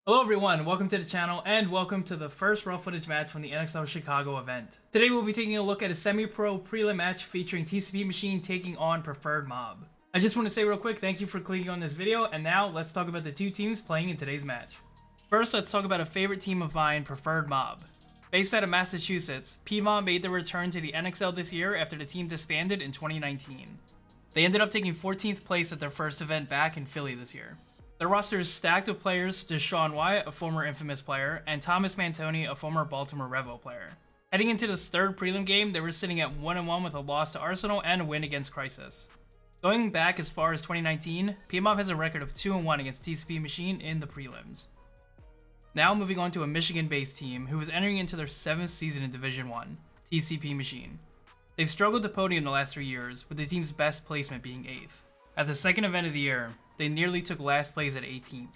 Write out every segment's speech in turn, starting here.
Hello everyone, welcome to the channel and welcome to the first raw footage match from the NXL Chicago event. Today we'll be taking a look at a semi-pro prelim match featuring TCP Machine taking on Preferred Mob. I just want to say real quick, thank you for clicking on this video, and now let's talk about the two teams playing in today's match. First, let's talk about a favorite team of mine, Preferred Mob. Based out of Massachusetts, PMob made their return to the NXL this year after the team disbanded in 2019. They ended up taking 14th place at their first event back in Philly this year. Their roster is stacked with players, Deshaun Wyatt, a former Infamous player, and Thomas Mantoni, a former Baltimore Revo player. Heading into this third prelim game, they were sitting at 1-1 with a loss to Arsenal and a win against Crisis. Going back as far as 2019, PMob has a record of 2-1 against TCP Machine in the prelims. Now moving on to a Michigan-based team who is entering into their 7th season in Division 1, TCP Machine. They've struggled to podium the last 3 years, with the team's best placement being 8th. At the second event of the year, they nearly took last place at 18th.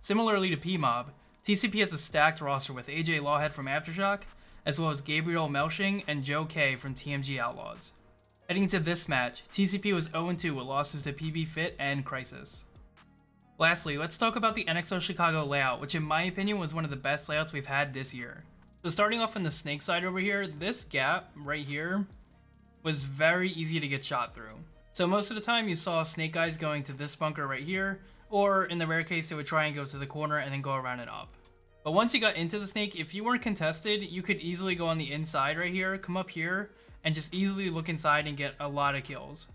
Similarly to PMob, TCP has a stacked roster with AJ Lawhead from Aftershock, as well as Gabriel Melching and Joe K from TMG Outlaws. Heading into this match, TCP was 0-2 with losses to PB Fit and Crisis. Lastly, let's talk about the NXL Chicago layout, which in my opinion was one of the best layouts we've had this year. So starting off on the snake side over here, this gap right here was very easy to get shot through. So most of the time you saw snake guys going to this bunker right here, or in the rare case they would try and go to the corner and then go around and up. But once you got into the snake, if you weren't contested, you could easily go on the inside right here, come up here, and just easily look inside and get a lot of kills.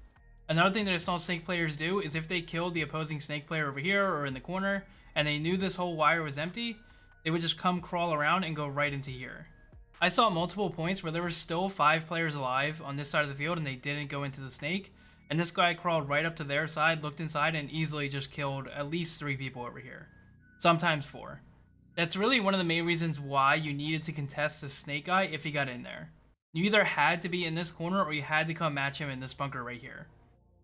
Another thing that I saw snake players do is if they killed the opposing snake player over here or in the corner, and they knew this whole wire was empty, they would just come crawl around and go right into here. I saw multiple points where there were still 5 players alive on this side of the field and they didn't go into the snake, and this guy crawled right up to their side, looked inside, and easily just killed at least 3 people over here. Sometimes 4. That's really one of the main reasons why you needed to contest this snake guy if he got in there. You either had to be in this corner or you had to come match him in this bunker right here.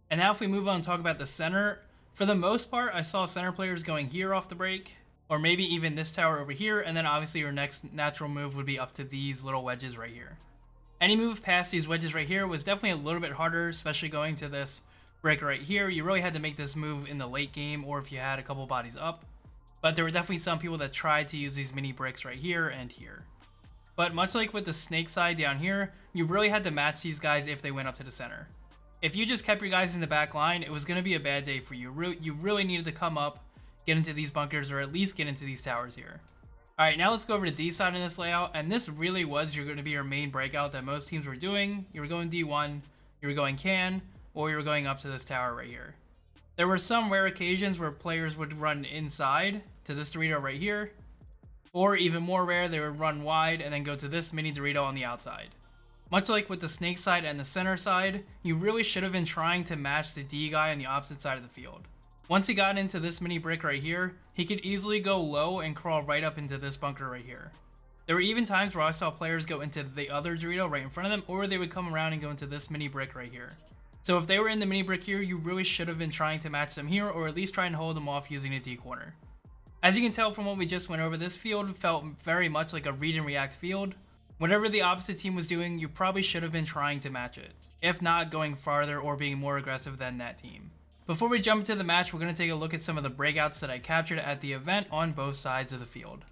And now if we move on and talk about the center, for the most part I saw center players going here off the break, or maybe even this tower over here, and then obviously your next natural move would be up to these little wedges right here. Any move past these wedges right here was definitely a little bit harder, especially going to this brick right here. You really had to make this move in the late game or if you had a couple bodies up. But there were definitely some people that tried to use these mini bricks right here and here. But much like with the snake side down here, you really had to match these guys if they went up to the center. If you just kept your guys in the back line, it was going to be a bad day for you. You really needed to come up, get into these bunkers, or at least get into these towers here. Alright, now let's go over to D side in this layout, and this really was going to be your main breakout that most teams were doing. You were going D1, you were going can, or you were going up to this tower right here. There were some rare occasions where players would run inside to this Dorito right here, or even more rare, they would run wide and then go to this mini Dorito on the outside. Much like with the snake side and the center side, you really should have been trying to match the D guy on the opposite side of the field. Once he got into this mini brick right here, he could easily go low and crawl right up into this bunker right here. There were even times where I saw players go into the other Dorito right in front of them, or they would come around and go into this mini brick right here. So if they were in the mini brick here, you really should have been trying to match them here, or at least try and hold them off using a D corner. As you can tell from what we just went over, this field felt very much like a read and react field. Whatever the opposite team was doing, you probably should have been trying to match it, if not going farther or being more aggressive than that team. Before we jump into the match, we're going to take a look at some of the breakouts that I captured at the event on both sides of the field.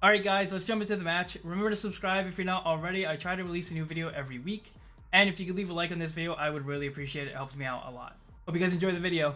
Alright guys, let's jump into the match. Remember to subscribe if you're not already. I try to release a new video every week. And if you could leave a like on this video, I would really appreciate it. It helps me out a lot. Hope you guys enjoy the video.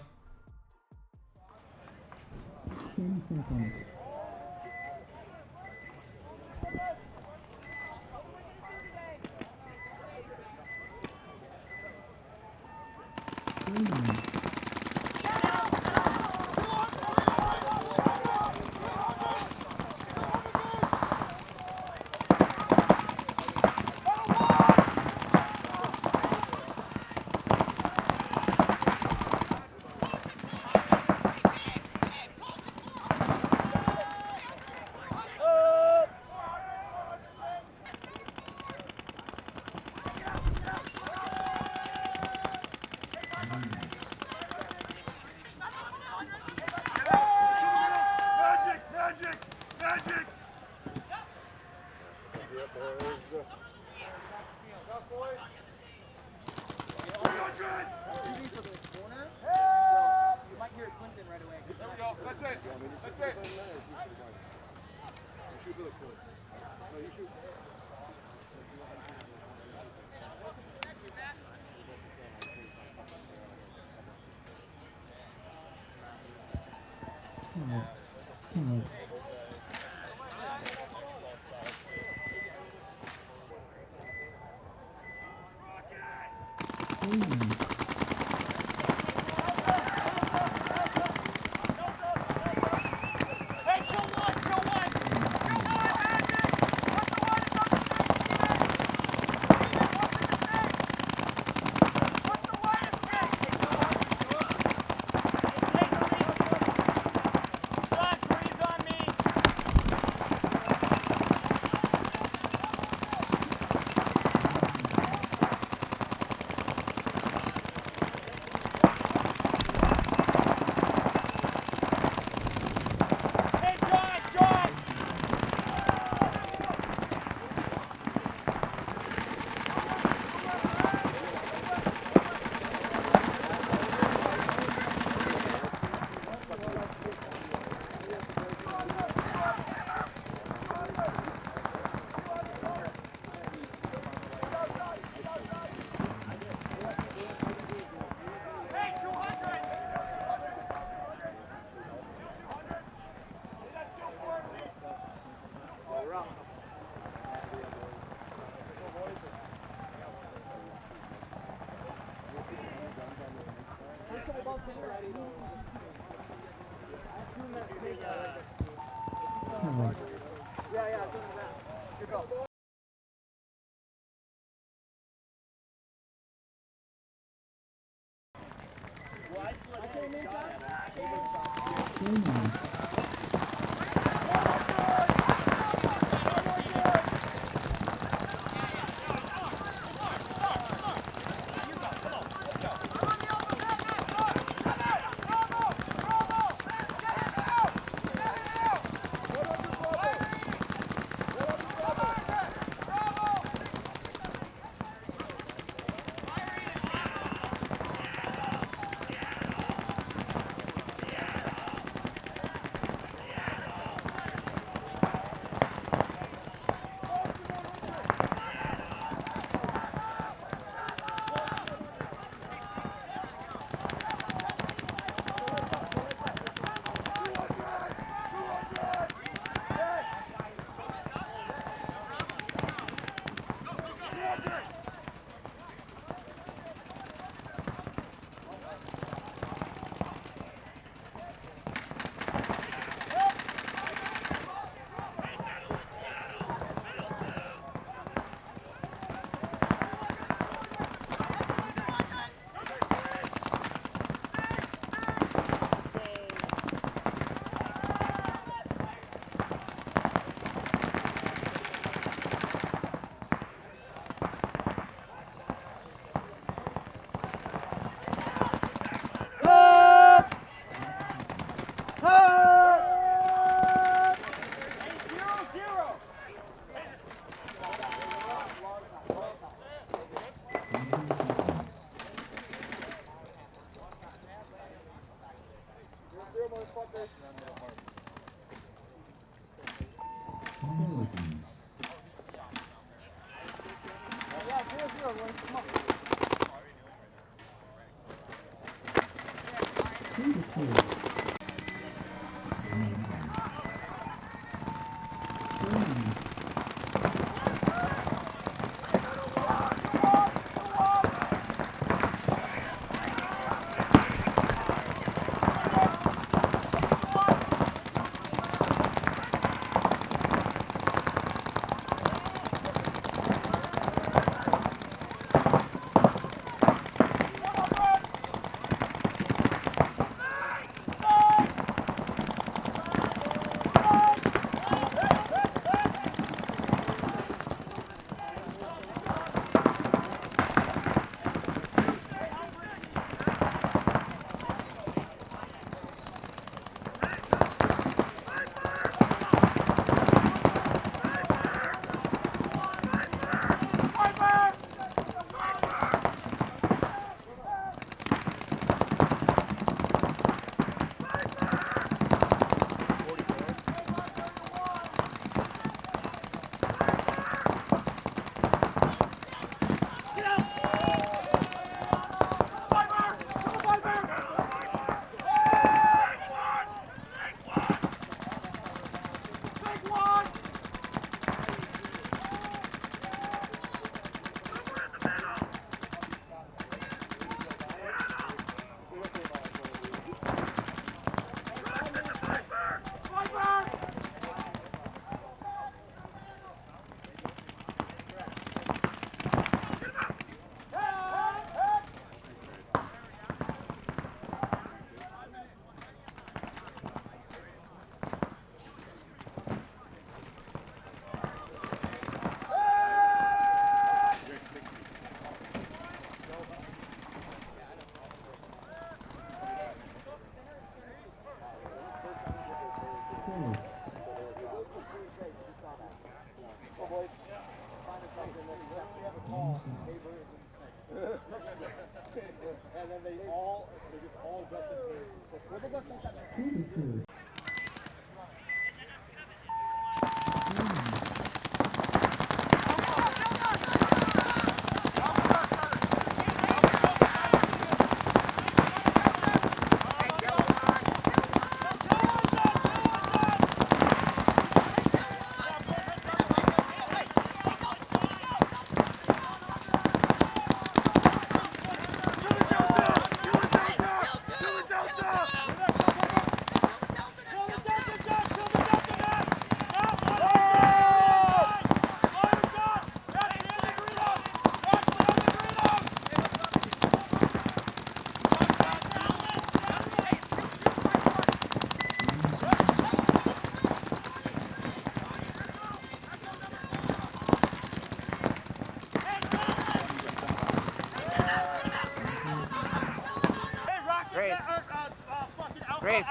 Grace.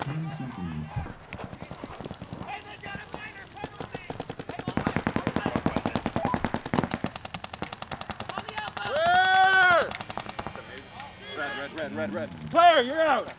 10 seconds. Red. Player, you're out.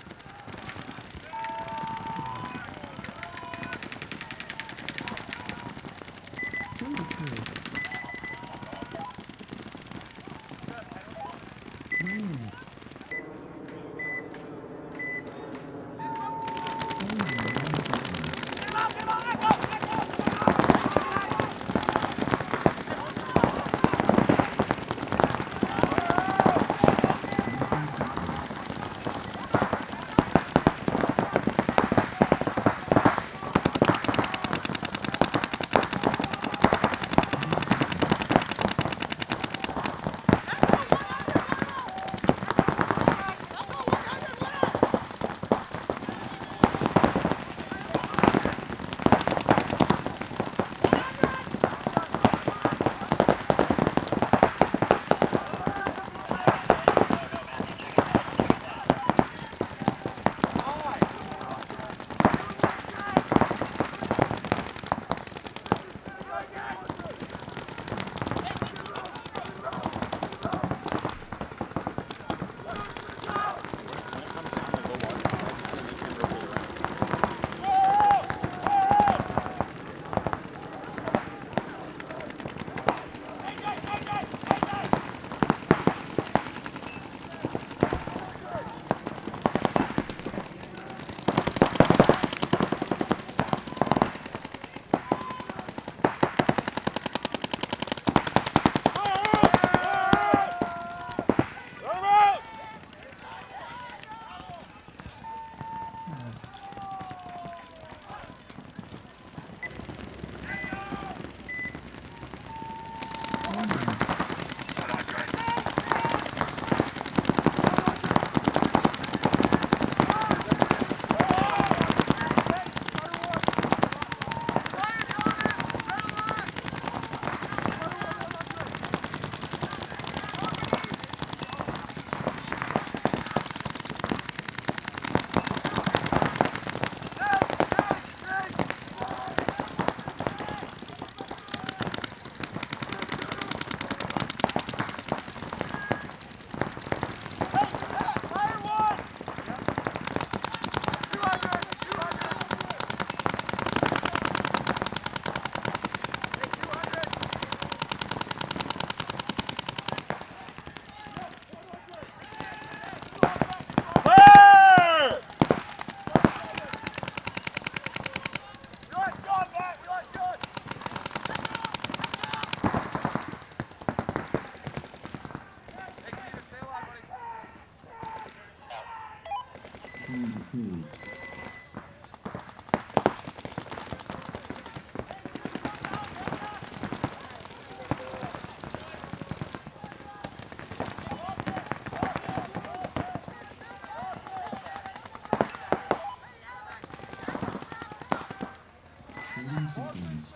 Seconds.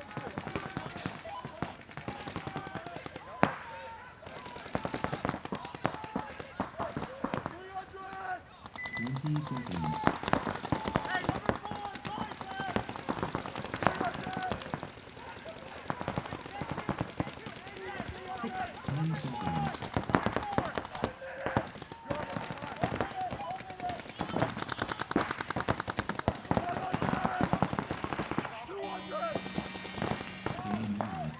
20 seconds. 10 seconds. PMob.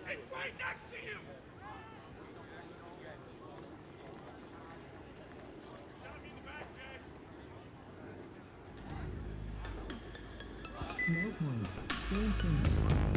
It's right next to you! No point. Game finish.